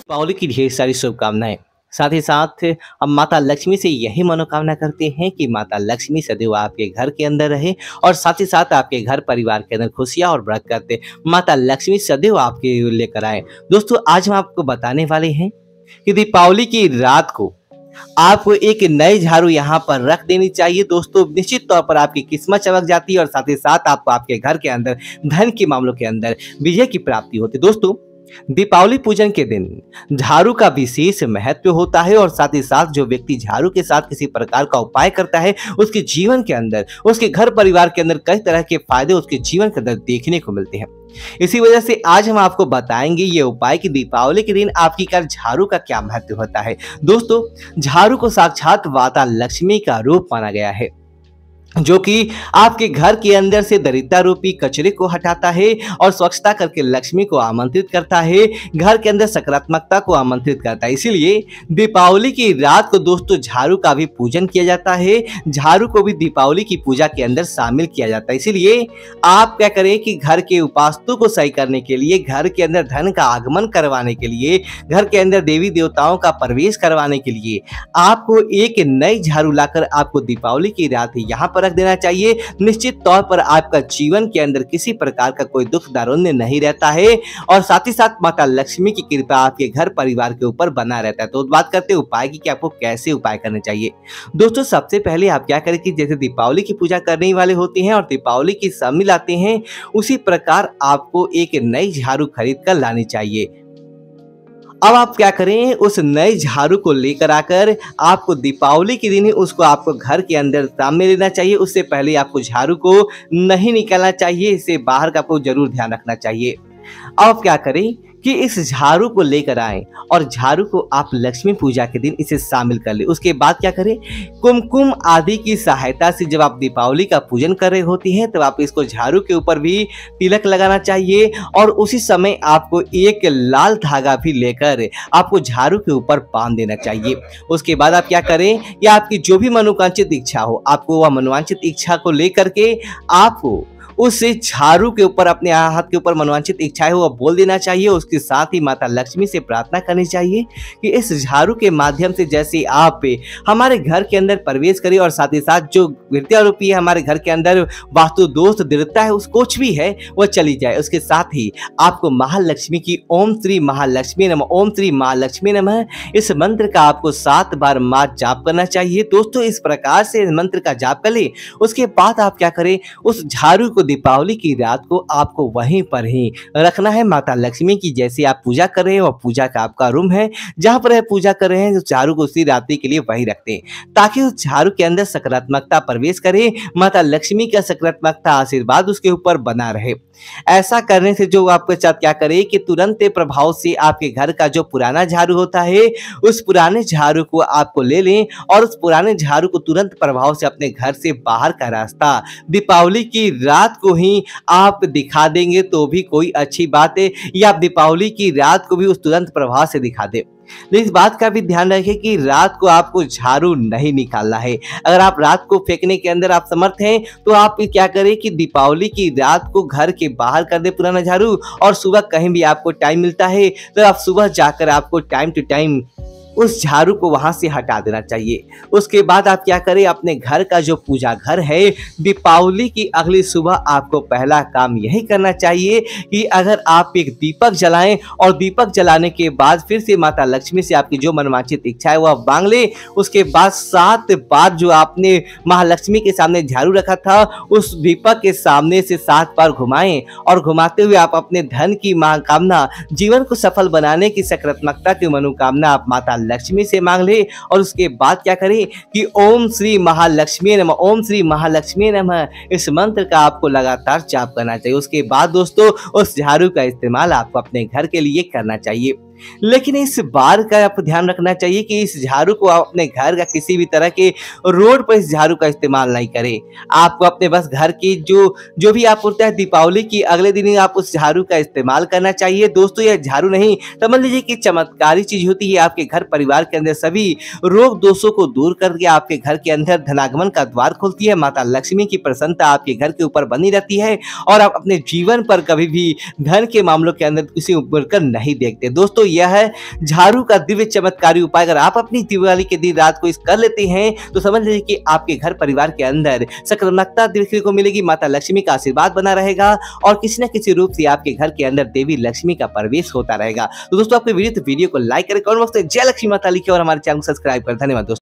दीपावली की ढेर सारी शुभकामनाएं। साथ ही साथ हम माता लक्ष्मी से यही मनोकामना करते हैं कि माता लक्ष्मी सदैव आपके घर के अंदर रहे और साथ ही साथ आपके घर परिवार के अंदर खुशियां और बरकत माता लक्ष्मी सदैव आपके लेकर आए। दोस्तों, आज हम आपको बताने वाले हैं कि दीपावली की रात को आपको एक नई झाड़ू यहाँ पर रख देनी चाहिए। दोस्तों, निश्चित तौर पर आपकी किस्मत चमक जाती है और साथ ही साथ आपको आपके घर के अंदर धन के मामलों के अंदर विजय की प्राप्ति होती है। दोस्तों, दीपावली पूजन के दिन झाड़ू का विशेष महत्व होता है और साथ ही साथ जो व्यक्ति झाड़ू के साथ किसी प्रकार का उपाय करता है उसके जीवन के अंदर, उसके घर परिवार के अंदर कई तरह के फायदे उसके जीवन के अंदर देखने को मिलते हैं। इसी वजह से आज हम आपको बताएंगे ये उपाय कि दीपावली के दिन आपकी घर झाड़ू का क्या महत्व होता है। दोस्तों, झाड़ू को साक्षात माता लक्ष्मी का रूप माना गया है, जो कि आपके घर के अंदर से दरिद्रता रूपी कचरे को हटाता है और स्वच्छता करके लक्ष्मी को आमंत्रित करता है, घर के अंदर सकारात्मकता को आमंत्रित करता है। इसीलिए दीपावली की रात को दोस्तों झाड़ू का भी पूजन किया जाता है, झाड़ू को भी दीपावली की पूजा के अंदर शामिल किया जाता है। इसीलिए आप क्या करें कि घर के उपास्तु को सही करने के लिए, घर के अंदर धन का आगमन करवाने के लिए, घर के अंदर देवी देवताओं का प्रवेश करवाने के लिए आपको एक नई झाड़ू लाकर आपको दीपावली की रात यहाँ रख देना चाहिए। निश्चित तौर पर आपका जीवन के अंदर किसी प्रकार का कोई दुख दारुण्य नहीं रहता है और साथ ही साथ माता लक्ष्मी की कृपा आपके घर परिवार के ऊपर बना रहता है। तो बात करते हैं उपाय की कि आपको कैसे उपाय करने चाहिए। दोस्तों, सबसे पहले आप क्या करें कि जैसे दीपावली की पूजा करने वाले होते हैं और दीपावली की शामिल आते हैं, उसी प्रकार आपको एक नई झाड़ू खरीद कर लानी चाहिए। अब आप क्या करें, उस नए झाड़ू को लेकर आकर आपको दीपावली के दिन ही उसको आपको घर के अंदर सामने लेना चाहिए। उससे पहले आपको झाड़ू को नहीं निकालना चाहिए, इसे बाहर का आपको जरूर ध्यान रखना चाहिए। अब आप क्या करें कि इस झाड़ू को लेकर आएं और झाड़ू को आप लक्ष्मी पूजा के दिन इसे शामिल कर ले। उसके बाद क्या करें, कुमकुम आदि की सहायता से जब आप दीपावली का पूजन कर रहे होती हैं तब आप इसको झाड़ू के ऊपर भी तिलक लगाना चाहिए और उसी समय आपको एक लाल धागा भी लेकर आपको झाड़ू के ऊपर बांध देना चाहिए। उसके बाद आप क्या करें, या आपकी जो भी मनोकांक्षित इच्छा हो, आपको वह मनोवांछित इच्छा को लेकर के आपको उस झाड़ू के ऊपर, अपने हाथ के ऊपर मनोवांछित इच्छाएं हो वह बोल देना चाहिए। उसके साथ ही माता लक्ष्मी से प्रार्थना करनी चाहिए कि इस झाड़ू के माध्यम से जैसे आप हमारे घर के अंदर प्रवेश करें और साथ ही साथ जो विद्या रूपी है हमारे घर के अंदर वास्तु दोष दृढ़ता है, उस कुछ भी है वह चली जाए। उसके साथ ही आपको महालक्ष्मी की ओम श्री महालक्ष्मी नमः, ओम श्री महालक्ष्मी नमः, इस मंत्र का आपको 7 बार माँ जाप करना चाहिए। दोस्तों, इस प्रकार से इस मंत्र का जाप कर ले। उसके बाद आप क्या करें, उस झाड़ू को दीपावली की रात को आपको वहीं पर ही रखना है। माता लक्ष्मी की जैसे आप पूजा कर रहे हैं वह पूजा का आपका रूम है, जहां पर पूजा कर रहे हैं उस झाड़ू को उसी रात्रि के लिए वही रखते हैं ताकि उस झाड़ू के अंदर सकारात्मकता प्रवेश करे, माता लक्ष्मी का सकारात्मकता आशीर्वाद उसके ऊपर बना रहे। ऐसा करने से जो आपके साथ क्या करे कि तुरंत प्रभाव से आपके घर का जो पुराना झाड़ू होता है उस पुराने झाड़ू को आपको ले लें और उस पुराने झाड़ू को तुरंत प्रभाव से अपने घर से बाहर का रास्ता दीपावली की रात को ही आप दिखा देंगे तो भी कोई अच्छी बात है, या आप दीपावली की रात को भी उस तुरंत प्रभाव से दिखा दे। लेकिन इस बात का भी ध्यान रखें कि रात को आपको झाड़ू नहीं निकालना है। अगर आप रात को फेंकने के अंदर आप समर्थ हैं तो आप क्या करें कि दीपावली की रात को घर के बाहर कर दे पुराना झाड़ू और सुबह कहीं भी आपको टाइम मिलता है तो आप सुबह जाकर आपको टाइम टू टाइम उस झाड़ू को वहां से हटा देना चाहिए। उसके बाद आप क्या करें, अपने घर का जो पूजा घर है, दीपावली की अगली सुबह आपको पहला काम यही करना चाहिए कि अगर आप एक दीपक जलाएं और दीपक जलाने के बाद फिर से माता लक्ष्मी से आपकी जो मनवांछित इच्छा है वह मांग ले। उसके बाद 7 बार जो आपने महालक्ष्मी के सामने झाड़ू रखा था उस दीपक के सामने से 7 बार घुमाएं और घुमाते हुए आप अपने धन की मनोकामना, जीवन को सफल बनाने की सकारात्मकता की मनोकामना आप माता लक्ष्मी से मांग ले। और उसके बाद क्या करें कि ओम श्री महालक्ष्मी नमः, ओम श्री महालक्ष्मी नमः, इस मंत्र का आपको लगातार जाप करना चाहिए। उसके बाद दोस्तों उस झाड़ू का इस्तेमाल आपको अपने घर के लिए करना चाहिए। लेकिन इस बार का आपको ध्यान रखना चाहिए कि इस झाड़ू को आप अपने घर का किसी भी तरह के रोड पर इस झाड़ू का इस्तेमाल नहीं करें। आपको अपने बस घर की जो भी आप होता है दीपावली की अगले दिन ही आप उस झाड़ू का इस्तेमाल करना चाहिए। दोस्तों, यह झाड़ू नहीं समझ लीजिए कि चमत्कारी चीज होती है। आपके घर परिवार के अंदर सभी रोग दोषों को दूर करके आपके घर के अंदर धनागमन का द्वार खोलती है। माता लक्ष्मी की प्रसन्नता आपके घर के ऊपर बनी रहती है और आप अपने जीवन पर कभी भी धन के मामलों के अंदर किसी उम्र कर नहीं देखते। दोस्तों, यह है झाड़ू का दिव्य चमत्कारी उपाय। अगर आप अपनी दिवाली के दिन रात को इस कर लेते हैं तो समझ लीजिए कि आपके घर परिवार के अंदर सकारात्मकता देखने को मिलेगी, माता लक्ष्मी का आशीर्वाद बना रहेगा और किसी न किसी रूप से आपके घर के अंदर देवी लक्ष्मी का प्रवेश होता रहेगा। तो दोस्तों आपको वीडियो को लाइक करें, कमेंट बॉक्स में जय लक्ष्मी माता लिखे और हमारे चैनल को सब्सक्राइब करें। धन्यवाद दोस्तों।